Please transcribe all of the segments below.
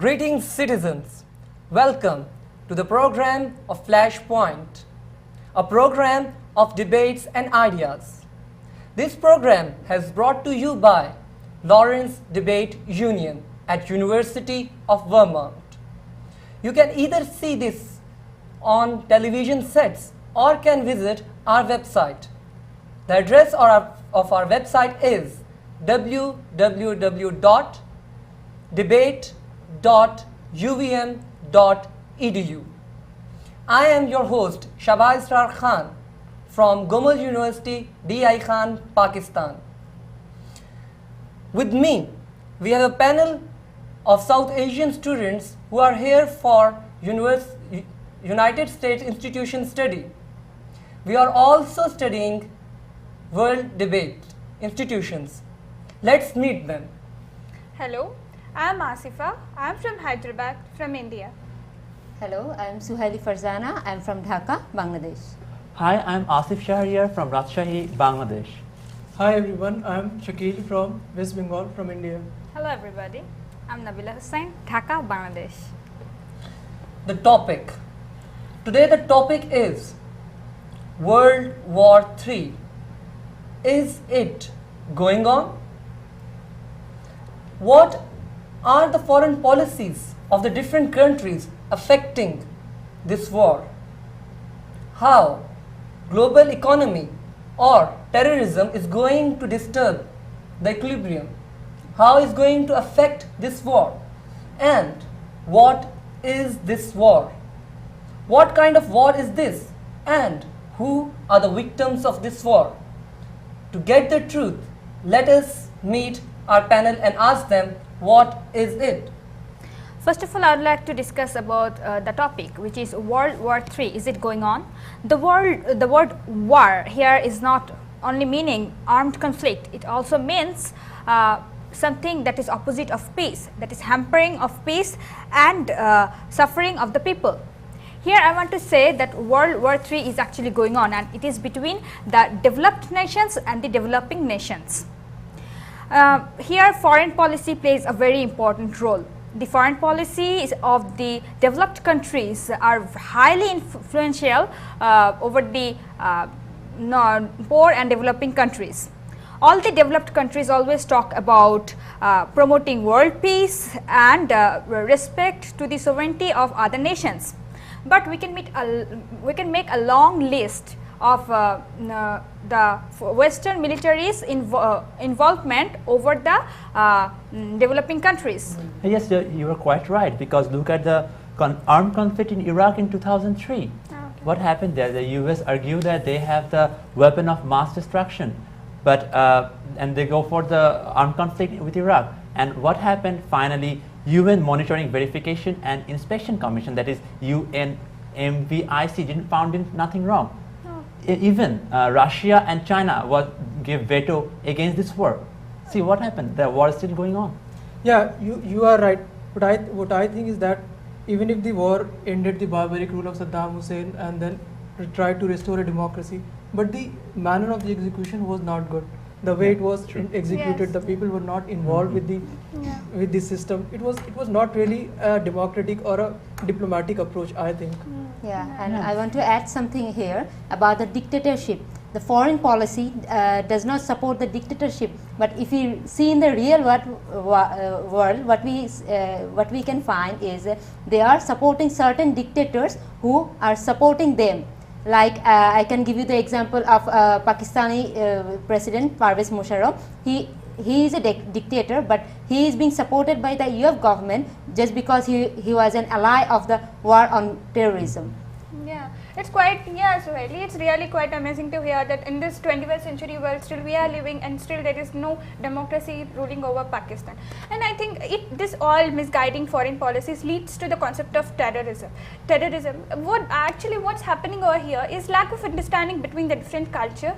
Greetings, citizens. Welcome to the program of Flashpoint, a program of debates and ideas. This program has brought to you by Lawrence Debate Union at University of Vermont. You can either see this on television sets or can visit our website. The address of our website is www.debate.uvm.edu. I am your host Shahbaz Israr Khan from Gomal University, D.I. Khan, Pakistan. With me, we have a panel of South Asian students who are here for United States Institution study. We are also studying world debate institutions. Let's meet them. Hello, I am Asifa. I am from Hyderabad, from India. Hello, I am Suhaili Farzana. I am from Dhaka, Bangladesh. Hi, I'm Asif Shahriar from Rajshahi, Bangladesh. Hi everyone, I am Shakil from West Bengal from India. Hello everybody, I am Nabila Hussain, Dhaka, Bangladesh. The topic. Today the topic is World War III. Is it going on? What are the foreign policies of the different countries affecting this war? How global economy or terrorism is going to disturb the equilibrium? How is going to affect this war? And what is this war? What kind of war is this? And who are the victims of this war? To get the truth, let us meet our panel and ask them what is it. First of all, I would like to discuss about the topic, which is World War III. Is it going on? The word war here is not only meaning armed conflict. It also means something that is opposite of peace, that is hampering of peace and suffering of the people. Here I want to say that World War III is actually going on, and it is between the developed nations and the developing nations. Here foreign policy plays a very important role. The foreign policies of the developed countries are highly influential over the poor and developing countries. All the developed countries always talk about promoting world peace and respect to the sovereignty of other nations. But we can make a long list of the Western military's involvement over the developing countries. Yes, you are quite right, because look at the armed conflict in Iraq in 2003. Okay. What happened there? The US argued that they have the weapon of mass destruction, but and they go for the armed conflict with Iraq. And what happened finally? UN Monitoring, Verification and Inspection Commission, that is UNMVIC, didn't found nothing wrong. Even Russia and China gave veto against this war. See what happened? The war is still going on. Yeah, you are right. What I think is that even if the war ended the barbaric rule of Saddam Hussein and then tried to restore a democracy, but the manner of the execution was not good. The way it was executed, Yes. the people were not involved with the system. It was not really a democratic or a diplomatic approach, I think. Yeah, and I want to add something here about the dictatorship. The foreign policy does not support the dictatorship, but if you see in the real world, what we can find is they are supporting certain dictators who are supporting them. Like I can give you the example of Pakistani President Parvez Musharraf. He is a dictator, but he is being supported by the UF government just because he was an ally of the war on terrorism. Yeah, it's quite, Suhaili, it's really quite amazing to hear that in this 21st century world still we are living and still there is no democracy ruling over Pakistan. And I think this all misguiding foreign policies leads to the concept of terrorism. What's happening over here is lack of understanding between the different cultures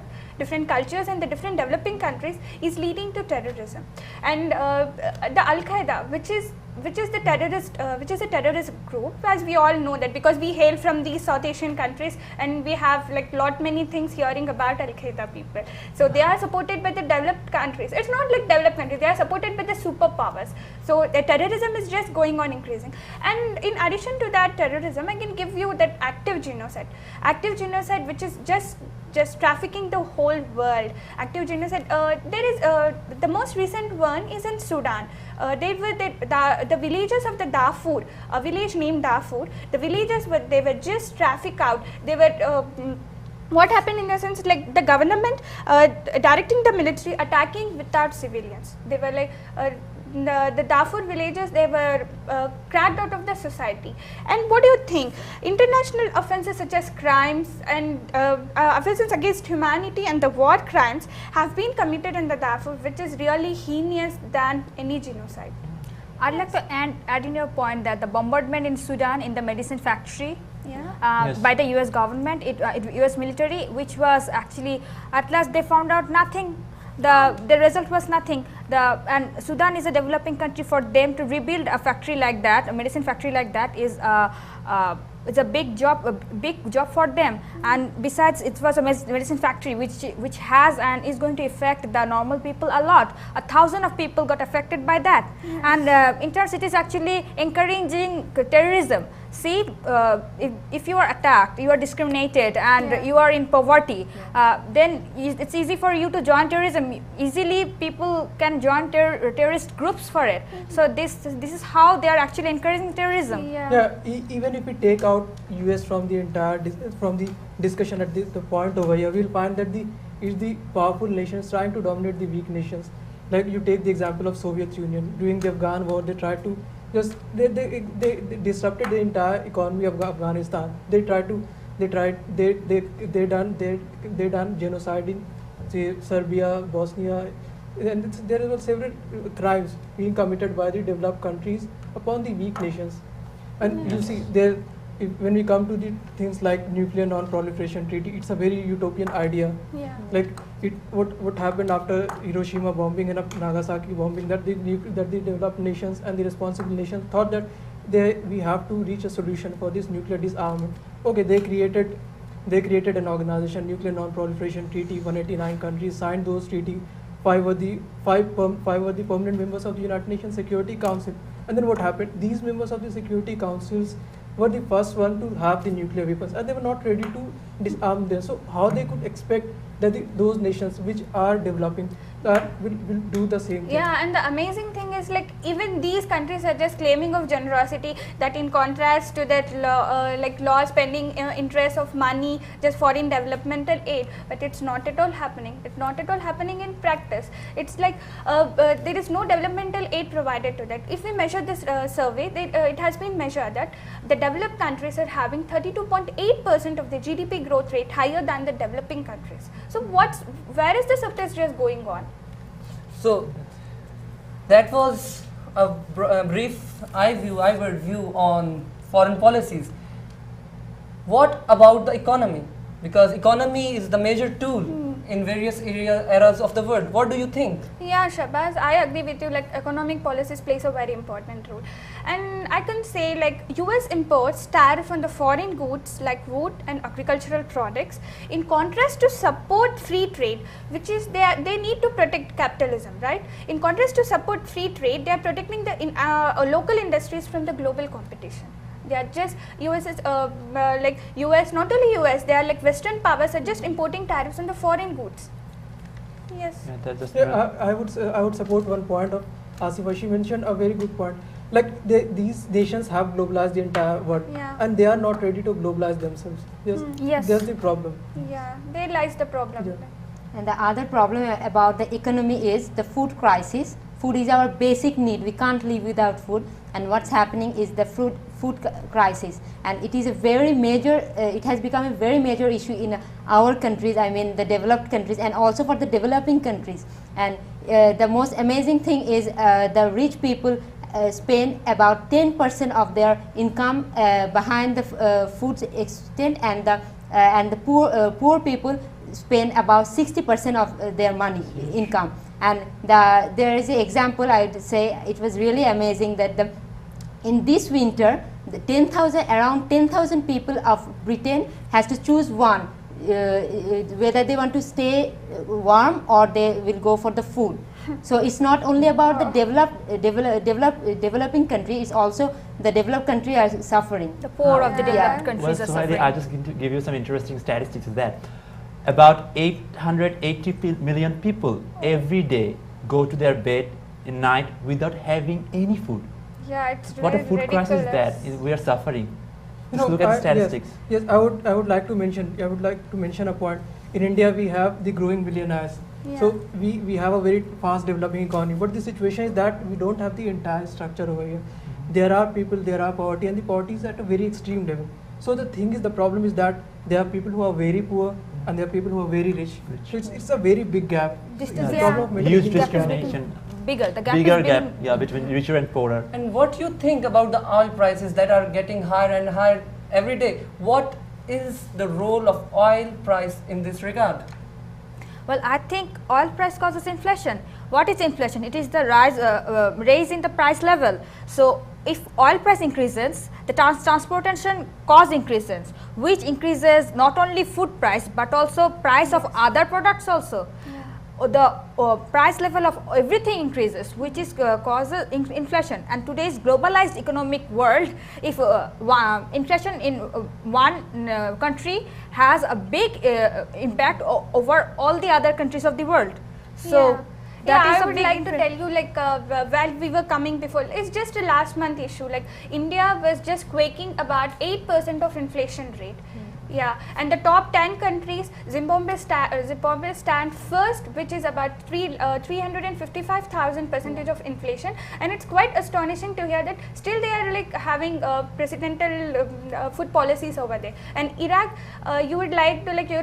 and the different developing countries is leading to terrorism. And the Al-Qaeda, which is a terrorist group, as we all know that because we hail from these South Asian countries and we have like lot many things hearing about Al-Qaeda people. So they are supported by the developed countries. It's not like developed countries, they are supported by the superpowers. So the terrorism is just going on increasing. And in addition to that terrorism, I can give you that active genocide. Active genocide, which is just trafficking the whole world. Active genocide. There is the most recent one is in Sudan. They were the villages of the Darfur, a village named Darfur. The villagers they were just trafficked out. They were. What happened in the sense like the government directing the military attacking without civilians. They were like. The Darfur villages, they were cracked out of the society. And what do you think? International offences such as crimes and offences against humanity and the war crimes have been committed in the Darfur, which is really heinous than any genocide. I'd like to add in your point that the bombardment in Sudan in the medicine factory Yes. by the US government, US military, which was actually at last they found out nothing. The result was nothing. And Sudan is a developing country. For them to rebuild a factory like that, a medicine factory like that, is it's a big job for them. And besides, it was a medicine factory which has and is going to affect the normal people a lot. 1,000 of people got affected by that. Yes. And in turn, it is actually encouraging terrorism. See, if you are attacked, you are discriminated, and you are in poverty, then it's easy for you to join terrorism. Easily, people can join terrorist groups for it. So this is how they are actually encouraging terrorism. Even if we take out US from the entire from the discussion at the point over here, we'll find that it's the powerful nations trying to dominate the weak nations. Like you take the example of Soviet Union during the Afghan war, they tried to they disrupted the entire economy of Afghanistan. They done genocide in say Serbia, Bosnia, and there were several crimes being committed by the developed countries upon the weak nations. And you see there, when we come to the things like nuclear non-proliferation treaty, it's a very utopian idea. Like what happened after Hiroshima bombing and Nagasaki bombing, that the developed nations and the responsible nations thought that we have to reach a solution for this nuclear disarmament. Okay, they created an organization, Nuclear Non-Proliferation Treaty. 189 countries signed those treaty. Five were the permanent members of the United Nations Security Council. And then what happened? These members of the Security Councils were the first one to have the nuclear weapons, and they were not ready to disarm them. So how they could expect that those nations which are developing will do the same thing? Yeah, and the amazing thing is like even these countries are just claiming of generosity, that in contrast to that law spending interest of money just foreign developmental aid, but it's not at all happening. It's not at all happening in practice. It's like there is no developmental aid provided to that. If we measure this survey, it has been measured that the developed countries are having 32.8% of the GDP growth rate higher than the developing countries. So where is the subtext just going on? So that was a brief eyeward view on foreign policies. What about the economy? Because economy is the major tool in various eras of the world. What do you think? Yeah, Shabaz, I agree with you. Like economic policies plays a very important role, and I can say like US imports tariff on the foreign goods like wood and agricultural products, in contrast to support free trade, which is they need to protect capitalism, right? In contrast to support free trade, they are protecting the local industries from the global competition. They are just US is like US, not only US, they are like Western powers are just importing tariffs on the foreign goods. Yes. I would support one point of Asifa. She mentioned a very good point. Like these nations have globalized the entire world, and they are not ready to globalize themselves. Yes. There's the problem. Yeah, there lies the problem. Yeah. And the other problem about the economy is the food crisis. Food is our basic need. We can't live without food. And what's happening is the food crisis, and it is a very major. It has become a very major issue in our countries. I mean, the developed countries, and also for the developing countries. And the most amazing thing is the rich people spend about 10% of their income behind the food extent, and the poor people spend about 60% of their money income. And there is an example, I would say it was really amazing that the in this winter, the 10,000 around 10,000 people of Britain has to choose one, whether they want to stay warm or they will go for the food. So it's not only about the developing country; it's also the developed country are suffering. The poor of the Yeah. developed Well, countries are Suhaili, suffering. I just going to give you some interesting statistics of that. About 880 million people every day go to their bed in night without having any food. Yeah, it's What a food crisis that is, we are suffering. Just look at the statistics. Yes, I would like to mention a point. In India, we have the growing billionaires. Yeah. So we have a very fast developing economy. But the situation is that we don't have the entire structure over here. There are people, there are poverty, and the poverty is at a very extreme level. So the thing is, the problem is that there are people who are very poor and there are people who are very rich. So it's a very big gap. This It's is the yeah. problem of middle Huge income gap. discrimination. Bigger. The gap Bigger is gap, being yeah, between richer and poorer. And what you think about the oil prices that are getting higher and higher every day? What is the role of oil price in this regard? Well, I think oil price causes inflation. What is inflation? It is the raise in the price level. So, if oil price increases, the transportation cost increases, which increases not only food price but also price of other products also. The price level of everything increases, which is causes inflation. And today's globalized economic world, if inflation in one country has a big impact over all the other countries of the world. So that is I a would big like to tell you, like while we were coming before, it's just a last month issue. Like India was just quaking about 8% of inflation rate. Yeah, and the top 10 countries, Zimbabwe stand first, which is about 355,000 percentage of inflation, and it's quite astonishing to hear that still they are like having presidential food policies over there. And Iraq, you would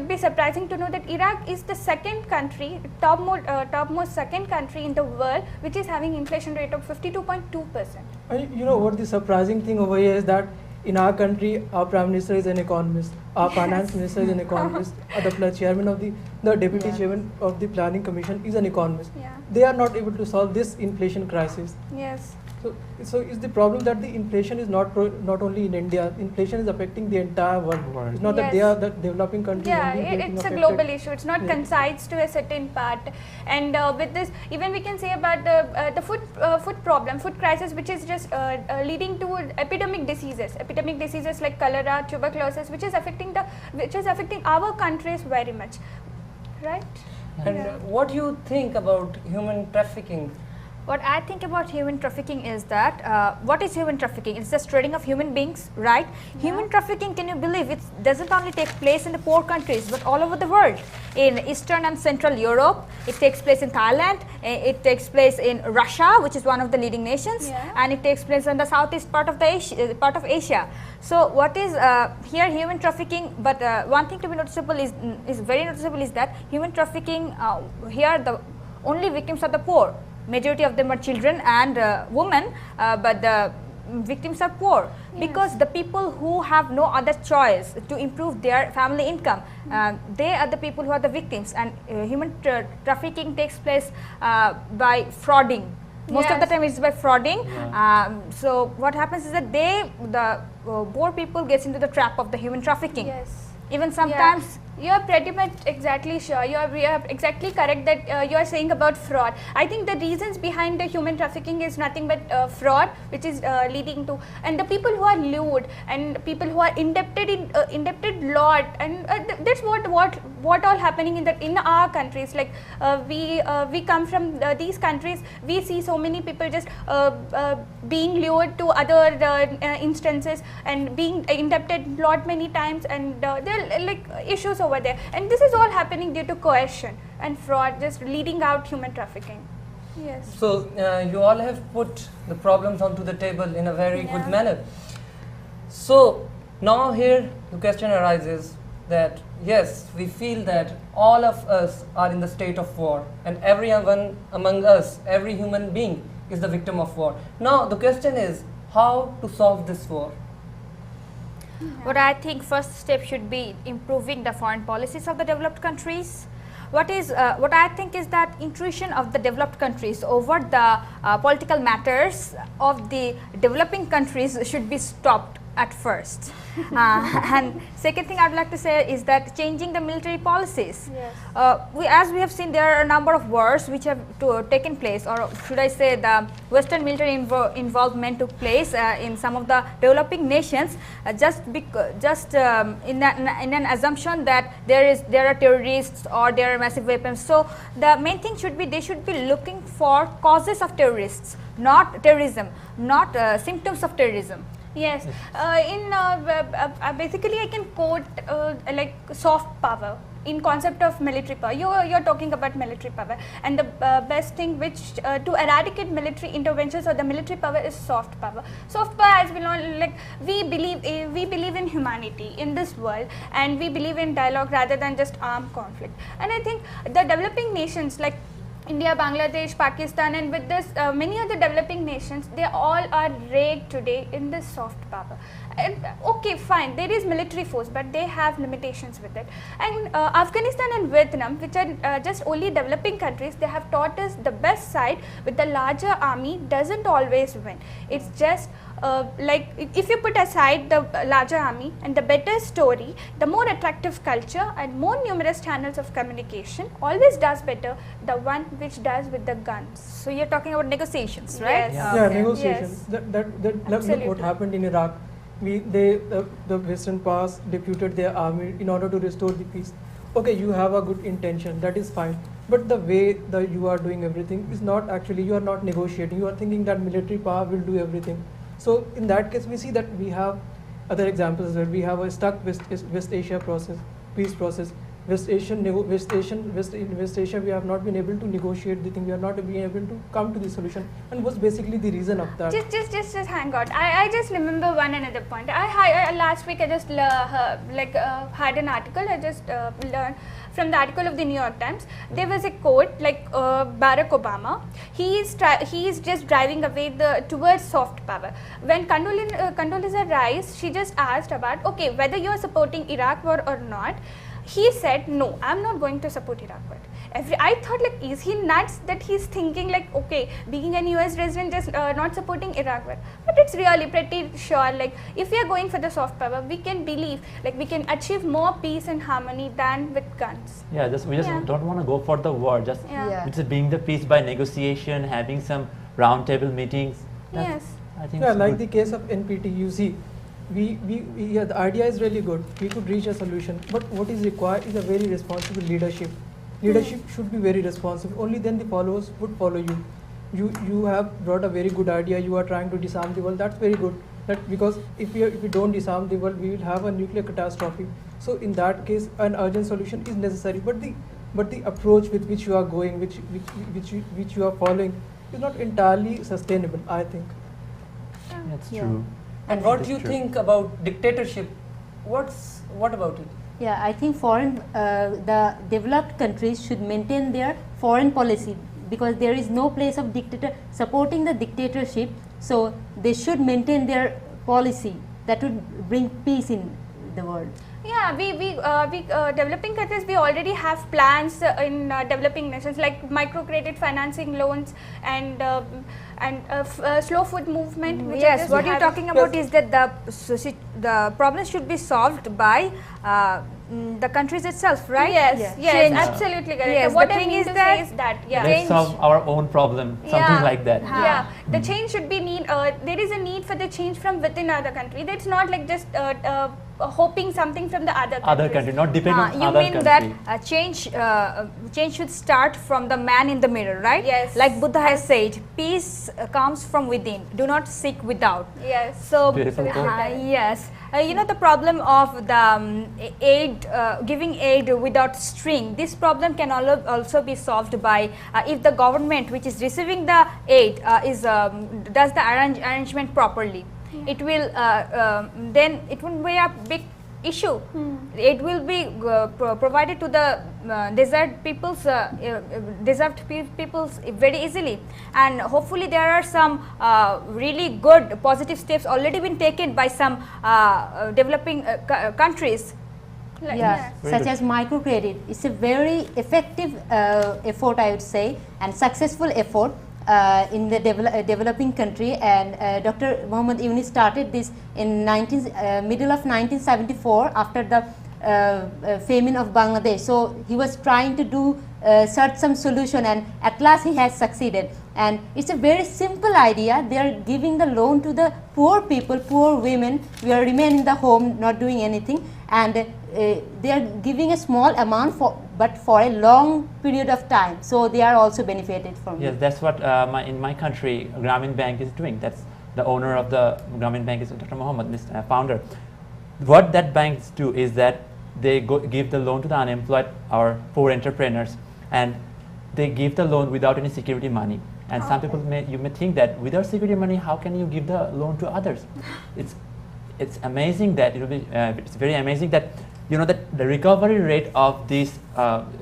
be surprising to know that Iraq is the second country, topmost second country in the world, which is having inflation rate of 52.2%. And you know what the surprising thing over here is that in our country, our Prime Minister is an economist, our Finance Minister is an economist, the chairman of the deputy chairman of the Planning Commission is an economist. Yeah. They are not able to solve this inflation crisis. Yes. So is the problem that the inflation is not only in India, inflation is affecting the entire world. It's not that they Yes. are the developing countries Yeah, only getting it's a affected. global issue. It's not Yeah. concise to a certain part. And with this, even we can say about the food problem, food crisis, which is just leading to epidemic diseases like cholera, tuberculosis, which is affecting our countries very much, right? And what do you think about human trafficking? What I think about human trafficking is that, what is human trafficking? It's just trading of human beings, right? Human trafficking, can you believe, it doesn't only take place in the poor countries, but all over the world. In Eastern and Central Europe, it takes place in Thailand, it takes place in Russia, which is one of the leading nations, and it takes place in the southeast part of Asia. So what is here human trafficking, but one thing to be noticeable is very noticeable is that human trafficking, here the only victims are the poor. Majority of them are children and women, but the victims are poor, because the people who have no other choice to improve their family income, they are the people who are the victims. And human trafficking takes place by frauding. Most of the time it's by frauding. So what happens is that the poor people gets into the trap of the human trafficking. Yes. Even sometimes you are pretty much exactly sure. You are exactly correct that you are saying about fraud. I think the reasons behind the human trafficking is nothing but fraud, which is leading to, and the people who are lured and people who are indebted lot, and that's what all happening in our countries. Like we come from these countries, we see so many people just being lured to other instances and being indebted lot many times, and there are like issues over there, and this is all happening due to coercion and fraud, just leading out human trafficking. Yes. So you all have put the problems onto the table in a very good manner. So now here the question arises that yes, we feel that all of us are in the state of war, and everyone among us, every human being is the victim of war. Now the question is how to solve this war. what I think first step should be improving the foreign policies of the developed countries. what I think is that intrusion of the developed countries over the political matters of the developing countries should be stopped at first. And second thing I would like to say is that changing the military policies. Yes. As we have seen, there are a number of wars which have taken place, or should I say the Western military involvement took place in some of the developing nations, just in an assumption that there are terrorists or there are massive weapons. So the main thing should be they should be looking for causes of terrorists, not terrorism, not symptoms of terrorism. Yes, basically I can quote like soft power in concept of military power. You're talking about military power, and the best thing which to eradicate military interventions or the military power is soft power. Soft power, as we know, like we believe in humanity in this world, and we believe in dialogue rather than just armed conflict. And I think the developing nations like India, Bangladesh, Pakistan, and with this many other developing nations, they all are ragged today in this soft power. And okay, fine, there is military force, but they have limitations with it. And Afghanistan and Vietnam, which are just only developing countries, they have taught us the best side with the larger army doesn't always win. It's just like if you put aside the larger army and the better story, the more attractive culture and more numerous channels of communication always does better the one which does with the guns. So you're talking about negotiations, right? Yes. Yeah, Okay. negotiations. Yes. Look Absolutely. what happened in Iraq. The Western powers deputed their army in order to restore the peace. Okay, you have a good intention, that is fine. But the way that you are doing everything is not actually, you are not negotiating. You are thinking that military power will do everything. So in that case, we see that we have other examples where we have a stuck West Asia process, peace process. West Asia, we have not been able to negotiate the thing. We have not been able to come to the solution, and what's basically the reason of that? Just hang on. I just remember one another point. Last week I just had an article. I just learned from the article of the New York Times. There was a quote like Barack Obama. He is just driving away towards soft power. When Condoleezza Rice, she just asked about whether you are supporting Iraq war or not. He said, no, I'm not going to support Iraq war. I thought, like, is he nuts that he's thinking like, okay, being an US resident, just not supporting Iraq war. But it's really pretty sure, like, if we are going for the soft power, we can believe, like, we can achieve more peace and harmony than with guns. Yeah, we just don't want to go for the war. Just being the peace by negotiation, having some roundtable meetings. Yes. I think Yeah, like good. the case of NPT, you see, the idea is really good. We could reach a solution, but what is required is a very responsible leadership. Leadership should be very responsible. Only then the followers would follow you. You have brought a very good idea. You are trying to disarm the world. That's very good. Because if we don't disarm the world, we will have a nuclear catastrophe. So in that case, an urgent solution is necessary. But the approach with which you are going, which you are following, is not entirely sustainable, I think. That's Yeah. true. And what That's do you true. think about dictatorship? What about it? Yeah, I think the developed countries should maintain their foreign policy, because there is no place of supporting the dictatorship. So they should maintain their policy that would bring peace in the world. Yeah, we developing countries, we already have plans in developing nations like microcredit financing loans and slow food movement. Which are Yes, just what you're having- talking about is that the problem should be solved by the countries itself, right? Yes, Yeah. yes, Change. absolutely correct. Yes, What the I thing mean is to that say is that, yeah. Let's solve our own problem, something like that. Yeah, the change should be there is a need for the change from within other country. That's not like just hoping something from the other countries. Other country, not depend on You other mean country. that change should start from the man in the mirror, right? Yes. Like Buddha has said, peace comes from within. Do not seek without. Yes. So Beautiful quote. yes, you know the problem of the aid, giving aid without string. This problem can also be solved by if the government which is receiving the aid does the arrangement properly. It will then it won't be a big issue. It will be provided to the deserved peoples very easily, and hopefully there are some really good positive steps already been taken by some developing countries Like, Yeah, Very such good. as microcredit. It's a very effective effort, I would say, and successful effort in the developing country. And Dr. Muhammad Yunus started this in middle of 1974 after the famine of Bangladesh. So he was trying to do search some solution, and at last he has succeeded. And it's a very simple idea. They are giving the loan to the poor people, poor women who are remain in the home not doing anything, and they are giving a small amount but for a long period of time. So they are also benefited from Yes, it. that's what in my country Grameen Bank is doing. That's the owner of the Grameen Bank is Dr. Muhammad, this founder. What that banks do is that they give the loan to the unemployed or poor entrepreneurs, and they give the loan without any security money. And some people may think that without security money, how can you give the loan to others? It's amazing that it's very amazing that that the recovery rate of this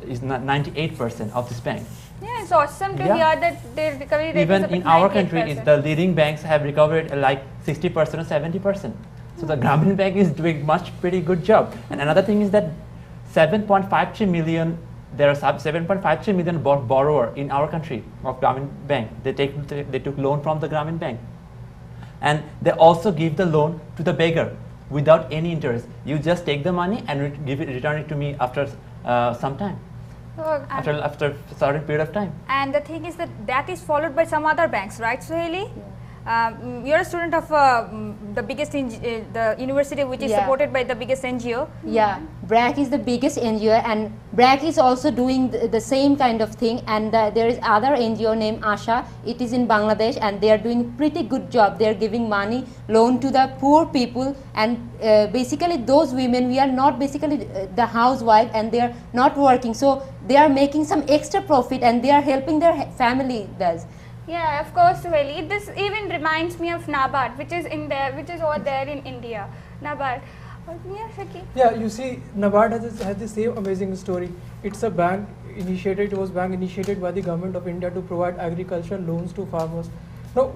is 98% of this bank. Yeah, it's awesome to Yeah. hear that their recovery rate Even is in about our country, 98%. the leading banks have recovered like 60% or 70%. So the Grameen Bank is doing pretty good job. And another thing is that 7.53 million, there are 7.53 million borrower in our country of Grameen Bank. They took loan from the Grameen Bank, and they also give the loan to the beggar without any interest. You just take the money and return it to me after some time, Oh, and- after a certain period of time. And the thing is that is followed by some other banks, right, Suhaili? You're a student of the biggest the university which is Yeah. supported by the biggest NGO. Yeah, BRAC is the biggest NGO, and BRAC is also doing the same kind of thing. And there is other NGO named Asha. It is in Bangladesh, and they are doing pretty good job. They are giving money, loan to the poor people, and basically those women, we are not basically the housewife, and they are not working. So they are making some extra profit, and they are helping their family does. Yeah, of course, Suhaili. This even reminds me of NABARD, which is which is over there in India. NABARD. Yeah, Shaki. Yeah, you see, NABARD has the same amazing story. It's a bank initiated. It was bank initiated by the government of India to provide agricultural loans to farmers. Now,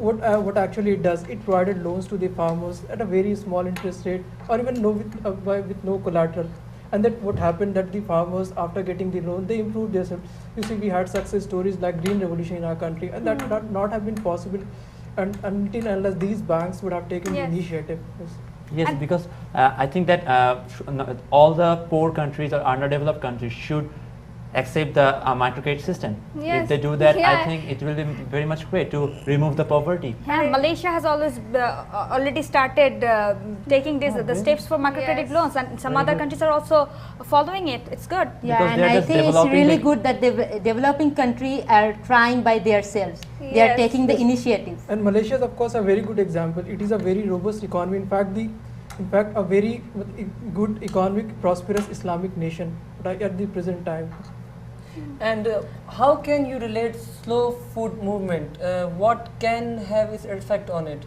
what actually it does? It provided loans to the farmers at a very small interest rate, or even with no collateral. And that what happened that the farmers, after getting the loan, they improved themselves. You see, we had success stories like Green Revolution in our country, and that would not have been possible until unless these banks would have taken the Yes. initiative. Yes. Yes, And- because I think that all the poor countries or underdeveloped countries should accept the microcredit system. Yes. If they do that, I Yeah. think it will be very much great to remove the poverty. And Malaysia has always already started taking the steps for microcredit Yes. loans, and some Very other good. countries are also following it. It's good. Yeah, Because and they're I just think it's developing really the- good that the developing country are trying by themselves. They are Yes. taking the initiative. And Malaysia is of course a very good example. It is a very robust economy. In fact, a very good economic, prosperous Islamic nation at the present time. And how can you relate slow food movement? What can have its effect on it?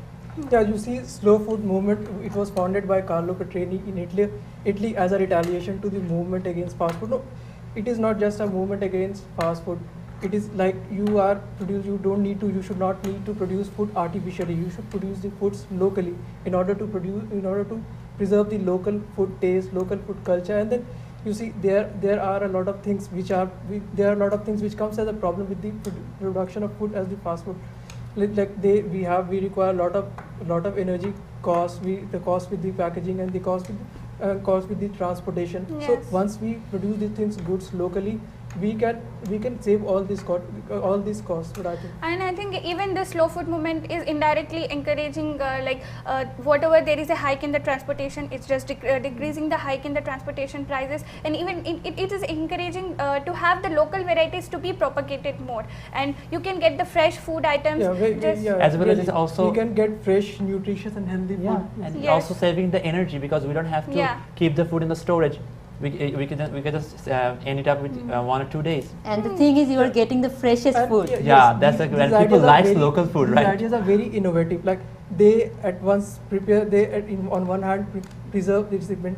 Yeah, you see, slow food movement. It was founded by Carlo Petrini in Italy as a retaliation to the movement against fast food. No, it is not just a movement against fast food. It is like you should not need to produce food artificially. You should produce the foods locally in order to preserve the local food taste, local food culture. And then you see there are a lot of things which comes as a problem with the production of food as the fast food. We require a lot of energy costs, the cost with the packaging and the cost with the transportation. Yes. So once we produce these goods locally, we can save all these costs. What I think. And I think even the slow food movement is indirectly encouraging whatever there is a hike in the transportation, it's just decreasing the hike in the transportation prices, and even it is encouraging to have the local varieties to be propagated more, and you can get the fresh food items. As well as it's also- we can get fresh, nutritious, and healthy Yeah, food. and Yes. also saving the energy because we don't have to Yeah. keep the food in the storage. We can just end it up with 1 or 2 days. And the thing is, you are getting the freshest And food. Yeah, that's these a- when ideas people are likes very- local food, these right? ideas are very innovative. Like they at once prepare, on one hand preserve,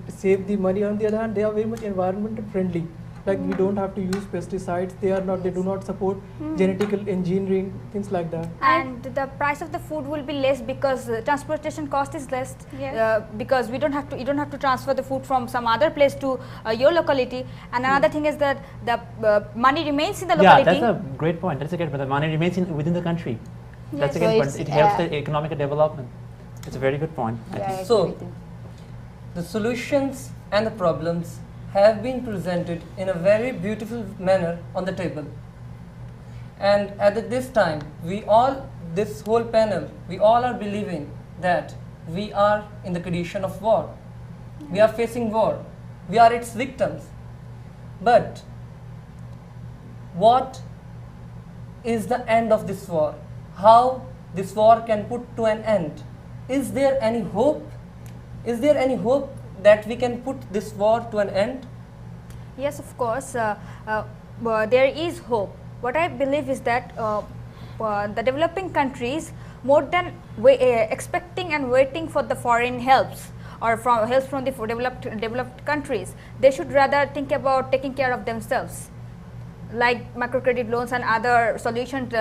save the money. On the other hand, they are very much environmental friendly. Like we don't have to use pesticides. They do not support genetical engineering, things like that. And the price of the food will be less because transportation cost is less. Yes. Because you don't have to transfer the food from some other place to your locality. And another thing is that the money remains in the Yeah, locality. that's a great point. That's a great point. The money remains within the country. That's a So great point. it's, It helps the economic development. It's a very good point. I Yeah, think. I agree So, with you. the solutions and the problems have been presented in a very beautiful manner on the table. And at this time, this whole panel, we all are believing that we are in the condition of war. We are facing war. We are its victims. But what is the end of this war? How this war can put to an end? Is there any hope? Is there any hope that we can put this war to an end? Yes, of course, there is hope. What I believe is that the developing countries, more than expecting and waiting for the foreign helps or from help from the developed countries, they should rather think about taking care of themselves. Like microcredit loans and other solutions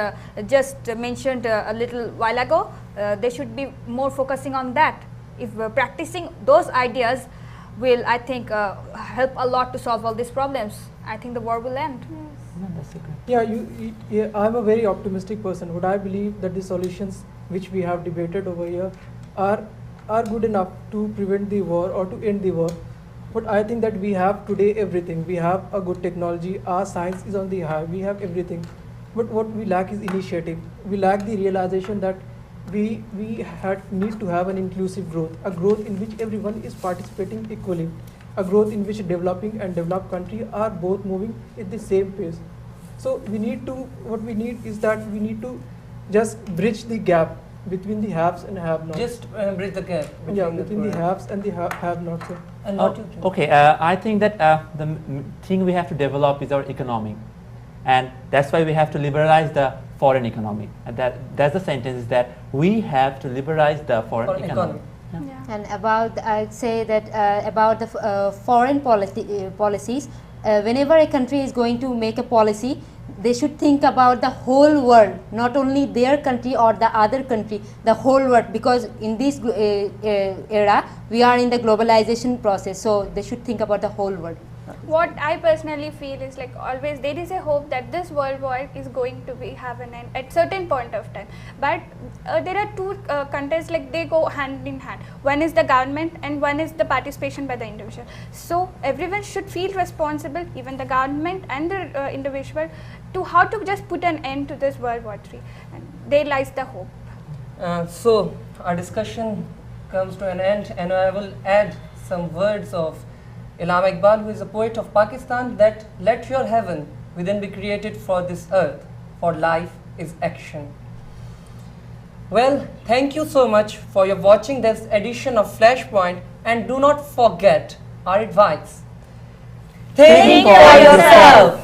just mentioned a little while ago, they should be more focusing on that. If practicing those ideas will, I think, help a lot to solve all these problems, I think the war will end. No, that's a great. Yeah, I'm a very optimistic person. Would I believe that the solutions which we have debated over here are good enough to prevent the war or to end the war? But I think that we have today everything. We have a good technology. Our science is on the high. We have everything. But what we lack is initiative. We lack the realization that we need to have an inclusive growth, a growth in which everyone is participating equally, a growth in which developing and developed country are both moving at the same pace. So what we need is that we need to just bridge the gap between the haves and have-nots. Just bridge the gap between the haves and the have-nots. And what you think? Okay, I think that the thing we have to develop is our economy, and that's why we have to liberalize the foreign economy. And that's the sentence, is that we have to liberalize the foreign economy. Yeah. And about, I'd say that about the foreign policies, whenever a country is going to make a policy, they should think about the whole world, not only their country or the other country, the whole world, because in this era, we are in the globalization process, so they should think about the whole world. What I personally feel is like always there is a hope that this world war is going to have an end at certain point of time. But there are two contexts, like they go hand in hand. One is the government and one is the participation by the individual. So everyone should feel responsible, even the government and the individual, to how to just put an end to this World War III. And there lies the hope. So our discussion comes to an end, and I will add some words of Allama Iqbal, who is a poet of Pakistan, that let your heaven within be created for this earth, for life is action. Well, thank you so much for your watching this edition of Flashpoint, and do not forget our advice. Think for yourself.